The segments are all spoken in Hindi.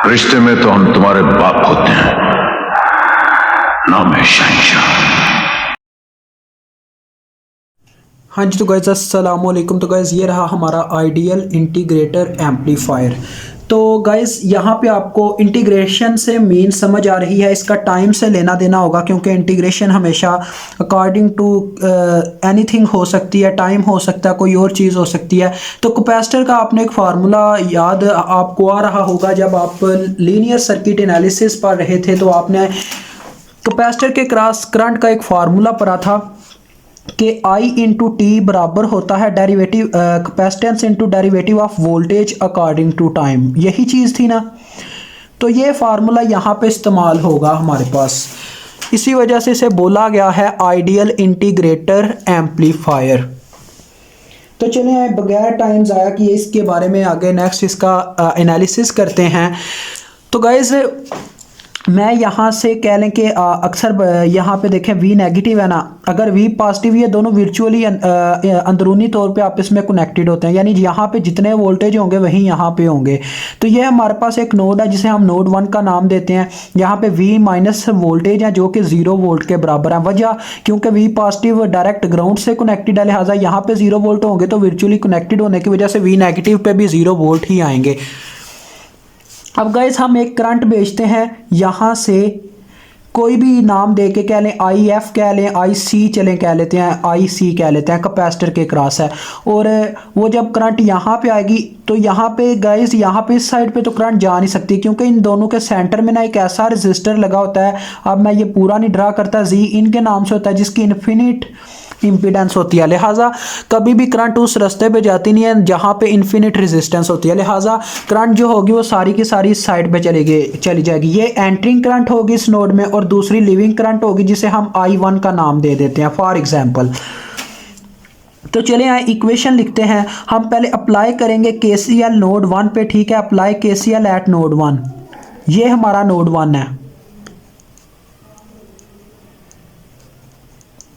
रिश्ते में तो हम तुम्हारे बाप होते हैं, नाम है शहंशाह। हाँ जी, तो गाइज़ अस्सलाम वालेकुम। तो गाइज़ ये रहा हमारा आइडियल इंटीग्रेटर एम्पलीफायर। तो गाइज़ यहाँ पे आपको इंटीग्रेशन से मीन समझ आ रही है, इसका टाइम से लेना देना होगा क्योंकि इंटीग्रेशन हमेशा अकॉर्डिंग टू एनीथिंग हो सकती है, टाइम हो सकता है, कोई और चीज़ हो सकती है। तो कैपेसिटर का आपने एक फार्मूला याद आपको आ रहा होगा, जब आप लीनियर सर्किट एनालिसिस पढ़ रहे थे तो आपने कैपेसिटर के क्रॉस करंट का एक फार्मूला पढ़ा था कि I इंटू टी बराबर होता है derivative capacitance into derivative of voltage according to time. यही चीज़ थी ना। तो ये फार्मूला यहाँ पे इस्तेमाल होगा हमारे पास, इसी वजह से इसे बोला गया है आइडियल इंटीग्रेटर एम्पलीफायर। तो चलिए बगैर टाइम ज़ाया किए इसके बारे में आगे नेक्स्ट इसका एनालिसिस करते हैं। तो गाइज मैं यहाँ से कह लें कि अक्सर यहाँ पे देखें V नेगेटिव है ना, अगर V पॉजिटिव, ये दोनों वर्चुअली अंदरूनी तौर पे आपस में कनेक्टेड होते हैं, यानी यहाँ पे जितने वोल्टेज होंगे वही यहाँ पे होंगे। तो ये हमारे पास एक नोड है जिसे हम नोड 1 का नाम देते हैं। यहाँ पे V माइनस वोल्टेज है जो कि 0 वोल्ट के बराबर है। वजह क्योंकि V पॉजिटिव डायरेक्ट ग्राउंड से कनेक्टेड है, लिहाजा यहाँ पे 0 वोल्ट होंगे तो वर्चुअली कनेक्टेड होने की वजह से V नेगेटिव पे भी 0 वोल्ट ही आएंगे। अब गाइस हम एक करंट भेजते हैं यहाँ से, कोई भी नाम दे के कह लें, IF कह लें, IC चलें कह लेते हैं, IC कह लेते हैं, कैपेसिटर के क्रॉस है। और वो जब करंट यहाँ पे आएगी तो यहाँ पे गाइस, यहाँ पे इस साइड पे तो करंट जा नहीं सकती क्योंकि इन दोनों के सेंटर में ना एक ऐसा रेजिस्टर लगा होता है। अब मैं ये पूरा नहीं ड्रा करता, Z इनके नाम से होता है जिसकी इन्फिनिट इम्पीडेंस होती है, लिहाजा कभी भी करंट उस रास्ते पे जाती नहीं है जहाँ पे इन्फिनिट रेजिस्टेंस होती है। लिहाजा करंट जो होगी वो सारी की सारी इस साइड पे चली जाएगी। ये एंट्रिंग करंट होगी इस नोड में और दूसरी लिविंग करंट होगी जिसे हम I1 का नाम दे देते हैं फॉर एग्जांपल। तो चलिए यहाँ इक्वेशन लिखते हैं। हम पहले अप्लाई करेंगे KCL नोड 1 पे, ठीक है। अप्लाई KCL एट नोड 1, ये हमारा नोड 1 है।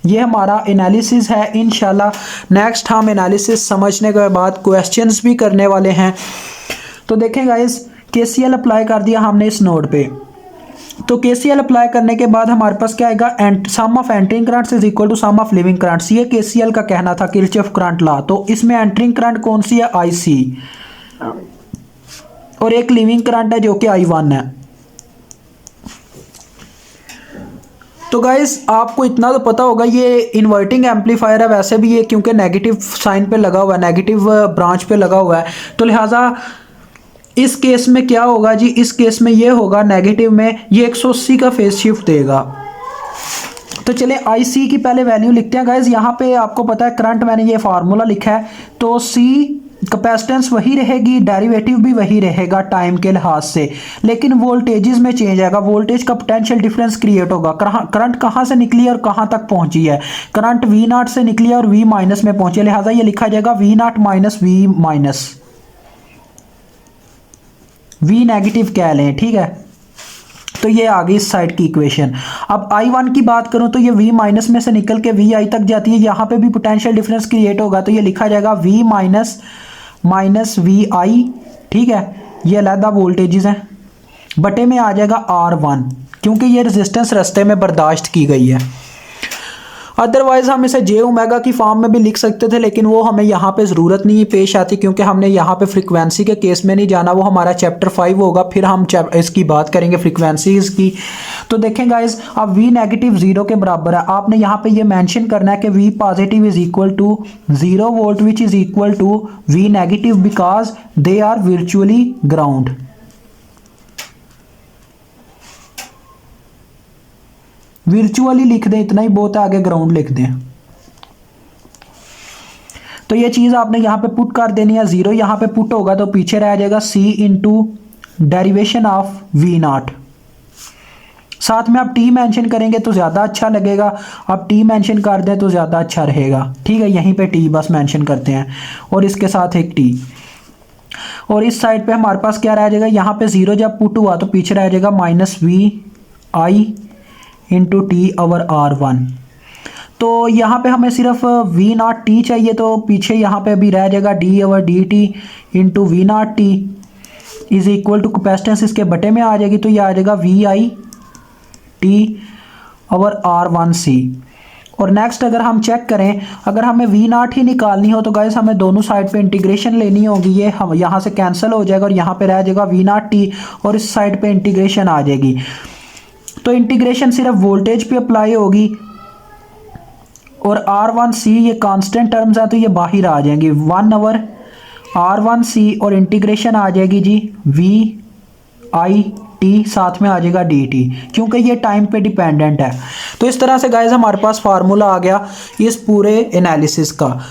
ये हमारा एनालिसिस है। इंशाल्लाह नेक्स्ट हम एनालिसिस समझने के बाद क्वेश्चंस भी करने वाले हैं। तो देखें गाइस, KCL अप्लाई कर दिया हमने इस नोड पे। तो KCL अप्लाई करने के बाद हमारे पास क्या आएगा, sum of entering currents is equal to sum of leaving currents. ये KCL का कहना था, किरचॉफ करंट लॉ। तो इसमें एंट्रिंग करंट कौन सी है, IC, और एक लिविंग करंट है जो कि I1 है। तो गाइस आपको इतना तो पता होगा ये इन्वर्टिंग एम्पलीफायर है, वैसे भी ये क्योंकि नेगेटिव साइन पे लगा हुआ है, नेगेटिव ब्रांच पे लगा हुआ है, तो लिहाजा इस केस में क्या होगा जी, इस केस में ये होगा नेगेटिव में, ये 180 का फेज शिफ्ट देगा। तो चले IC की पहले वैल्यू लिखते हैं गाइस। यहाँ पे आपको पता है करंट, मैंने ये फार्मूला लिखा है। तो C कैपेसिटेंस वही रहेगी, डेरिवेटिव भी वही रहेगा टाइम के लिहाज से, लेकिन वोल्टेजेस में चेंज आएगा। वोल्टेज का पोटेंशियल डिफरेंस क्रिएट होगा। करंट कहाँ से निकली है और कहाँ तक पहुंची है। करंट V0 से निकली है और V माइनस में पहुंची है, लिहाजा ये लिखा जाएगा V0 minus V minus, V negative कह लें, ठीक है। तो ये आ गई इस साइड की इक्वेशन। अब I1 की बात करूं तो ये V माइनस में से निकल के VI तक जाती है, यहाँ पे भी पोटेंशियल डिफरेंस क्रिएट होगा, तो ये लिखा जाएगा V माइनस माइनस VI, ठीक है। ये अलग वोल्टेजेस हैं, बटे में आ जाएगा R1 क्योंकि ये रेजिस्टेंस रास्ते में बर्दाश्त की गई है। अदरवाइज हम इसे J ओमेगा की फॉर्म में भी लिख सकते थे, लेकिन वो हमें यहाँ पे ज़रूरत नहीं पेश आती क्योंकि हमने यहाँ पे फ्रीक्वेंसी के केस में नहीं जाना, वो हमारा चैप्टर 5 होगा, फिर हम इसकी बात करेंगे फ्रीक्वेंसीज की। तो देखें गाइज, अब V नेगेटिव 0 के बराबर है। आपने यहाँ पे ये मेंशन करना है कि V positive is equal to 0 volt which is equal to V negative because they are virtually ground. Virtually लिख दें, इतना ही बहुत है, आगे ग्राउंड लिख दें। तो ये चीज़ आपने यहाँ पे पुट कर देनी है। 0 यहाँ पे पुट होगा तो पीछे रह जाएगा C into derivation of V0। साथ में आप T मेंशन करेंगे तो ज़्यादा अच्छा लगेगा, आप T मेंशन कर दें तो ज़्यादा अच्छा रहेगा, ठीक है। यहीं पे T बस मेंशन करते हैं और इसके साथ एक T। और इस साइड पे हमारे पास क्या रह जाएगा, यहाँ पे 0 जब पुट हुआ तो पीछे रह जाएगा minus VI into T over R1। तो यहाँ पे हमें सिर्फ V0 चाहिए, तो पीछे यहाँ पे अभी रह जाएगा D over dt into V0 t। Is equal to capacitance इसके बटे में आ जाएगी, तो ये आ जाएगा वी आई टी और R1C। और नेक्स्ट अगर हम चेक करें, अगर हमें वी नॉट ही निकालनी हो तो गाइस हमें दोनों साइड पे इंटीग्रेशन लेनी होगी। ये हम यहाँ से कैंसिल हो जाएगा और यहाँ पे रह जाएगा वी नॉट टी और इस साइड पे इंटीग्रेशन आ जाएगी। तो इंटीग्रेशन सिर्फ वोल्टेज पे अप्लाई होगी और R1C ये कांस्टेंट टर्म्स है तो ये बाहर आ जाएंगी 1/R1C और इंटीग्रेशन आ जाएगी जी वी आई टी, साथ में आ जाएगा डी टी, क्योंकि ये टाइम पे डिपेंडेंट है। तो इस तरह से गाइस हमारे पास फार्मूला आ गया इस पूरे एनालिसिस का।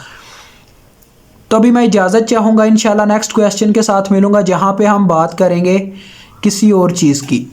तो अभी मैं इजाज़त चाहूँगा, इंशाल्लाह नेक्स्ट क्वेश्चन के साथ मिलूँगा जहाँ पे हम बात करेंगे किसी और चीज़ की।